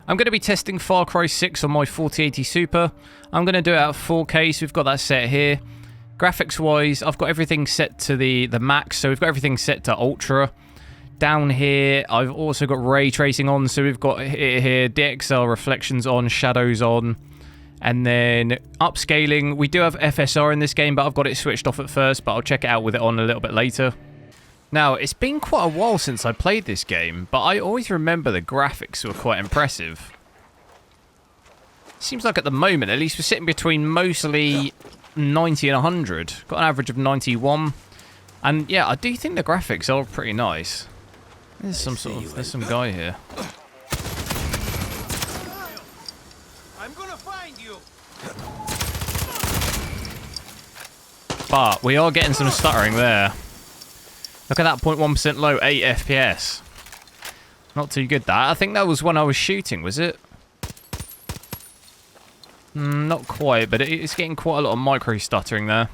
I'm going to be testing Far Cry 6 on my 4080 Super. I'm going to do it at 4K, so we've got that set here. Graphics-wise, I've got everything set to the max, so we've got everything set to Ultra. Down here, I've also got ray tracing on, so we've got here DXL reflections on, shadows on. And then upscaling, we do have FSR in this game, but I've got it switched off at first, but I'll check it out with it on a little bit later. Now, it's been quite a while since I played this game, but I always remember the graphics were quite impressive. Seems like at the moment, at least, we're sitting between mostly 90 and 100. Got an average of 91. And yeah, I do think the graphics are pretty nice. There's some guy here. I'm gonna find you. But we are getting some stuttering there. Look at that 0.1% low, 8 FPS. Not too good, that. I think that was when I was shooting, was it? Not quite, but it's getting quite a lot of micro stuttering there.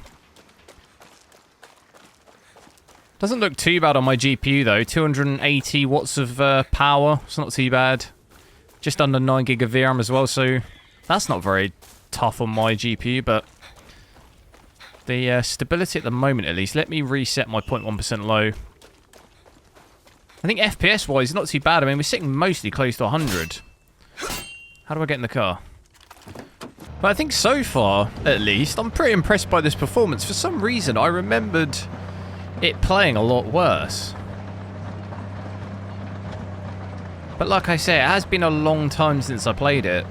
Doesn't look too bad on my GPU, though. 280 watts of power. It's not too bad. Just under 9 gig of VRAM as well, so that's not very tough on my GPU, but the stability at the moment, at least. Let me reset my 0.1% low. I think FPS-wise, not too bad. I mean, we're sitting mostly close to 100. How do I get in the car? But I think so far, at least, I'm pretty impressed by this performance. For some reason, I remembered it playing a lot worse. But like I say, it has been a long time since I played it.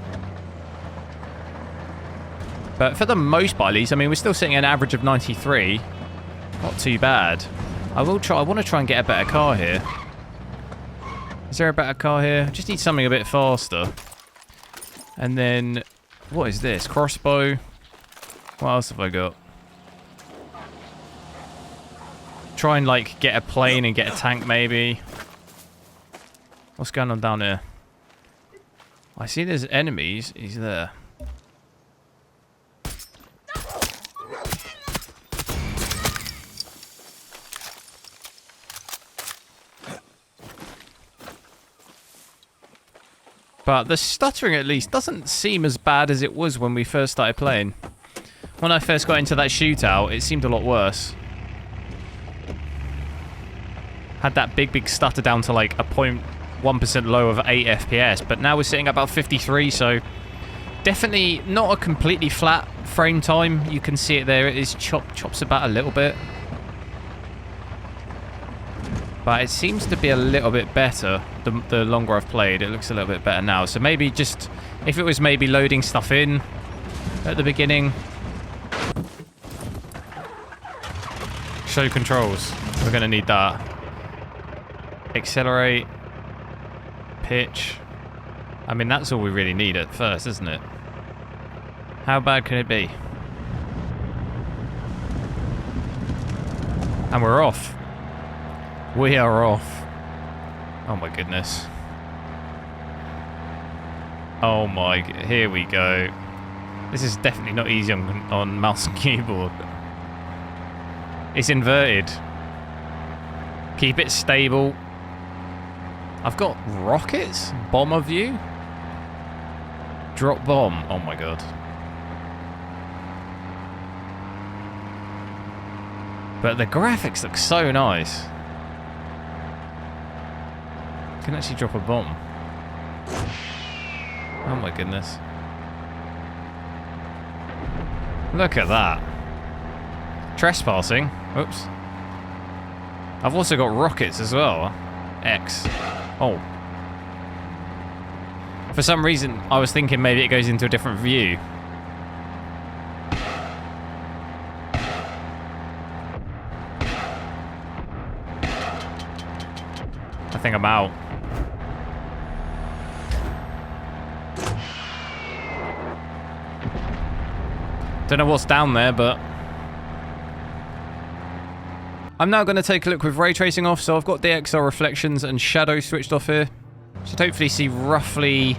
But for the most part, at least, I mean, we're still sitting at an average of 93. Not too bad. I want to try and get a better car here. Is there a better car here? I just need something a bit faster. And then, what is this? Crossbow. What else have I got? Try and, like, get a plane and get a tank, maybe. What's going on down here? I see there's enemies. He's there. But the stuttering, at least, doesn't seem as bad as it was when we first started playing. When I first got into that shootout, it seemed a lot worse. Had that big stutter down to like a 0.1% low of 8 FPS, but now we're sitting at about 53, so definitely not a completely flat frame time. You can see it there. It is chops about a little bit. But it seems to be a little bit better the longer I've played. It looks a little bit better now. So maybe just, if it was maybe loading stuff in at the beginning. Show controls. We're going to need that. Accelerate. Pitch. I mean, that's all we really need at first, isn't it? How bad can it be? And we're off. We are off. Oh my goodness. Oh my, here we go. This is definitely not easy on mouse and keyboard. It's inverted. Keep it stable. I've got rockets? Bomber view? Drop bomb. Oh my god. But the graphics look so nice. Can actually drop a bomb. Oh my goodness. Look at that. Trespassing. Oops. I've also got rockets as well. X. Oh. For some reason, I was thinking maybe it goes into a different view. I think I'm out. Don't know what's down there, but I'm now going to take a look with ray tracing off. So I've got DXL reflections and shadow switched off here. Should hopefully see roughly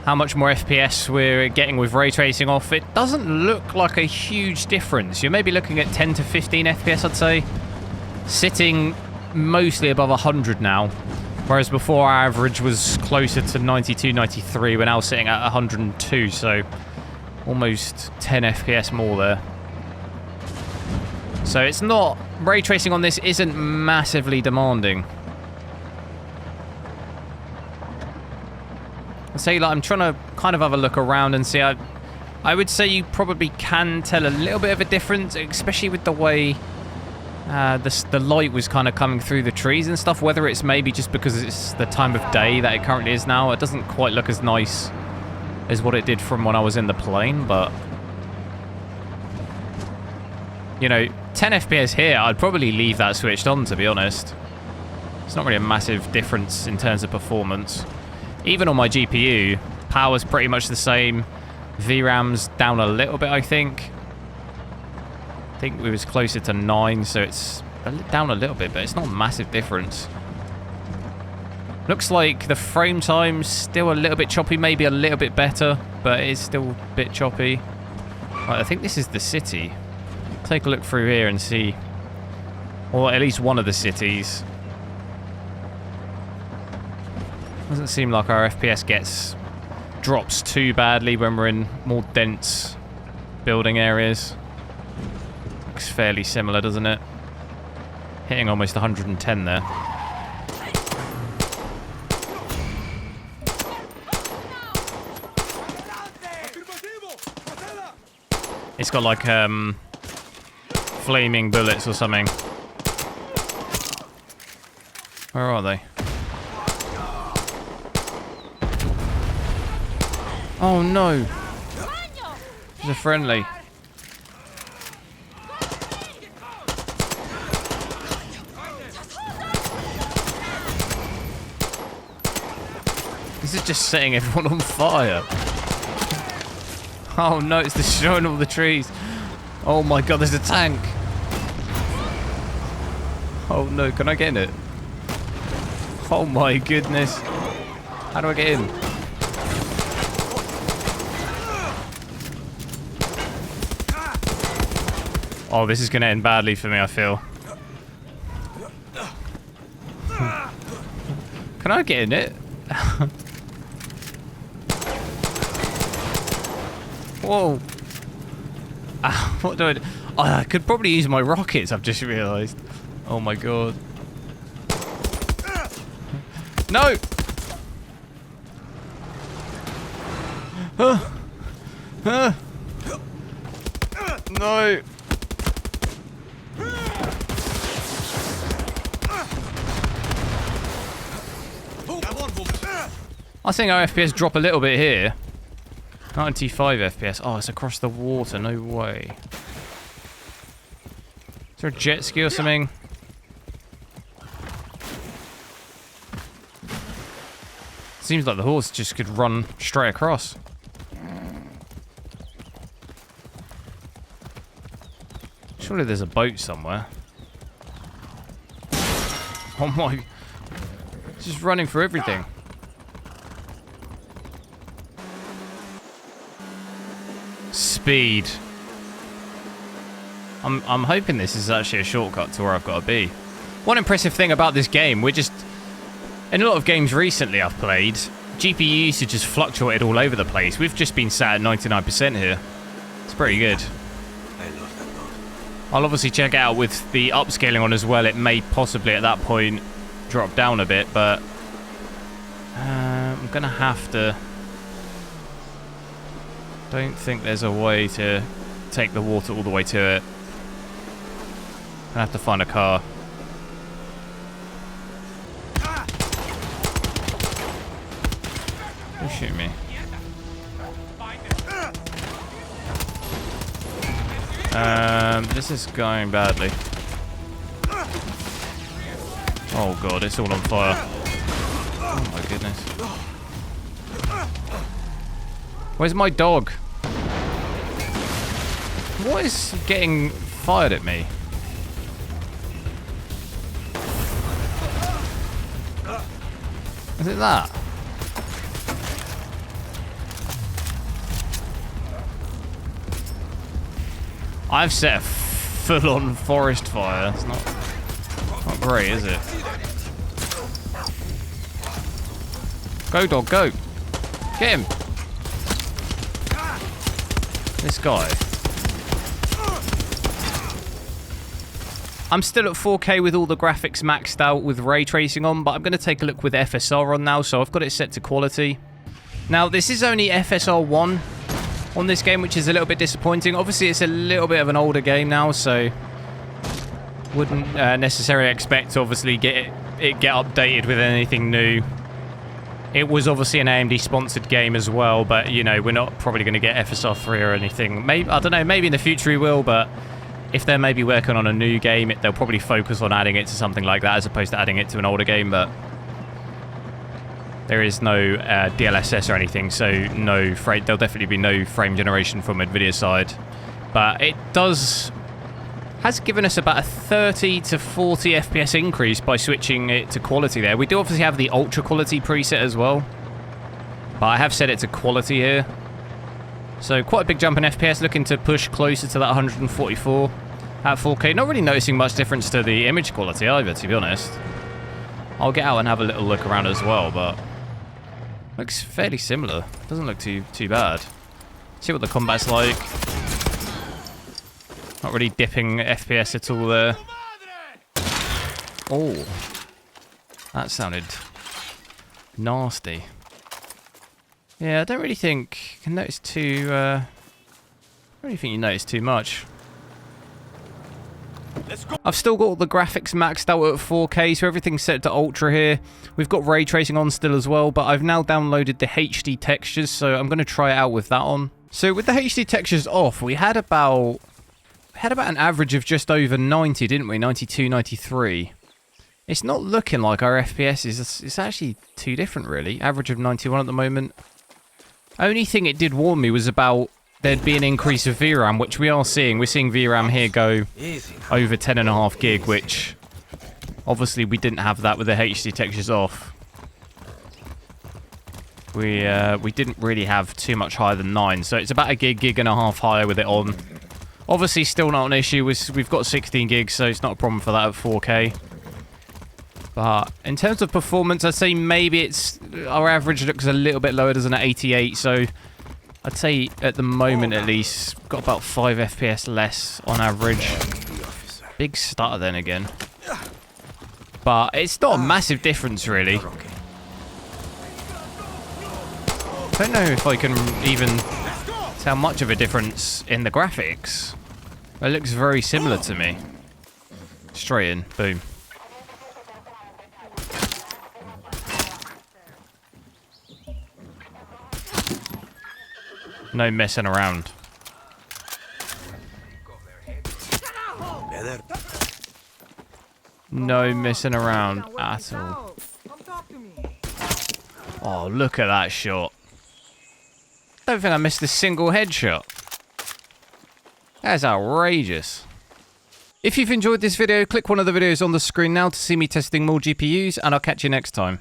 how much more FPS we're getting with ray tracing off. It doesn't look like a huge difference. You're maybe looking at 10 to 15 FPS, I'd say. Sitting mostly above 100 now. Whereas before our average was closer to 92, 93. We're now sitting at 102, so almost 10 FPS more there. So it's not... Ray tracing on this isn't massively demanding. I'd say, like, I'm trying to kind of have a look around and see. I would say you probably can tell a little bit of a difference, especially with the way the light was kind of coming through the trees and stuff. Whether it's maybe just because it's the time of day that it currently is now. It doesn't quite look as nice as what it did from when I was in the plane, but... You know, 10 FPS here, I'd probably leave that switched on, to be honest. It's not really a massive difference in terms of performance. Even on my GPU, power's pretty much the same. VRAM's down a little bit, I think. I think we was closer to 9, so it's down a little bit, but it's not a massive difference. Looks like the frame time's still a little bit choppy, maybe a little bit better, but it is still a bit choppy. Right, I think this is the city. Take a look through here and see, or at least one of the cities. Doesn't seem like our FPS drops too badly when we're in more dense building areas. Looks fairly similar, doesn't it? Hitting almost 110 there. It's got like flaming bullets or something. Where are they? Oh no! They're friendly. This is just setting everyone on fire. Oh no, it's destroying all the trees. Oh my god, there's a tank. Oh no, can I get in it? Oh my goodness. How do I get in? Oh, this is going to end badly for me, I feel. Can I get in it? Whoa. What do I do? Oh, I could probably use my rockets, I've just realised. Oh my god. No! No! I think our FPS drop a little bit here. 95 FPS. Oh, it's across the water. No way. Is there a jet ski or something? Seems like the horse just could run straight across. Surely there's a boat somewhere. Oh my... It's just running for everything. Speed. I'm hoping this is actually a shortcut to where I've got to be. One impressive thing about this game, we're just... In a lot of games recently I've played, GPU usage just fluctuated all over the place. We've just been sat at 99% here. It's pretty good. I'll obviously check it out with the upscaling on as well. It may possibly at that point drop down a bit, but I'm gonna have to... Don't think there's a way to take the water all the way to it. I have to find a car. Who's shooting me? This is going badly. Oh god, it's all on fire. Oh my goodness. Where's my dog? What is getting fired at me? Is it that? I've set a full-on forest fire. It's not great, is it? Go, dog, go. Get him. This guy. I'm still at 4K with all the graphics maxed out with ray tracing on, but I'm going to take a look with FSR on now, so I've got it set to quality. Now, this is only FSR 1 on this game, which is a little bit disappointing. Obviously, it's a little bit of an older game now, so wouldn't necessarily expect to obviously get updated with anything new. It was obviously an AMD-sponsored game as well, but, you know, we're not probably going to get FSR 3 or anything. Maybe, I don't know, maybe in the future we will, but if they're maybe working on a new game, they'll probably focus on adding it to something like that as opposed to adding it to an older game, but there is no DLSS or anything, so no frame. There'll definitely be no frame generation from Nvidia's side. But it has given us about a 30 to 40 FPS increase by switching it to quality there. We do obviously have the ultra quality preset as well, but I have set it to quality here. So quite a big jump in FPS, looking to push closer to that 144 at 4K. Not really noticing much difference to the image quality either, to be honest. I'll get out and have a little look around as well, but looks fairly similar. Doesn't look too bad. See what the combat's like. Not really dipping FPS at all there. Oh, that sounded nasty. Yeah, I don't really think you can notice too. I don't really think you notice too much. I've still got all the graphics maxed out at 4K, so everything's set to ultra here. We've got ray tracing on still as well, but I've now downloaded the HD textures, so I'm going to try it out with that on. So with the HD textures off, we had about an average of just over 90, didn't we? 92, 93. It's not looking like our FPS is. It's actually too different, really. Average of 91 at the moment. Only thing it did warn me was about there'd be an increase of VRAM, which we are seeing. We're seeing VRAM here go over 10.5 gig, which obviously we didn't have that with the HD textures off. We didn't really have too much higher than 9, so it's about a gig and a half higher with it on. Obviously, still not an issue. We've got 16 gigs, so it's not a problem for that at 4K. But in terms of performance, I'd say maybe our average looks a little bit lower, doesn't it? 88. So I'd say at the moment, at least, got about 5 FPS less on average. Big stutter then again. But it's not a massive difference, really. I don't know if I can even tell much of a difference in the graphics. It looks very similar to me. Straight in. Boom. No messing around. No messing around at all. Oh, look at that shot. Don't think I missed a single headshot. That's outrageous. If you've enjoyed this video, click one of the videos on the screen now to see me testing more GPUs, and I'll catch you next time.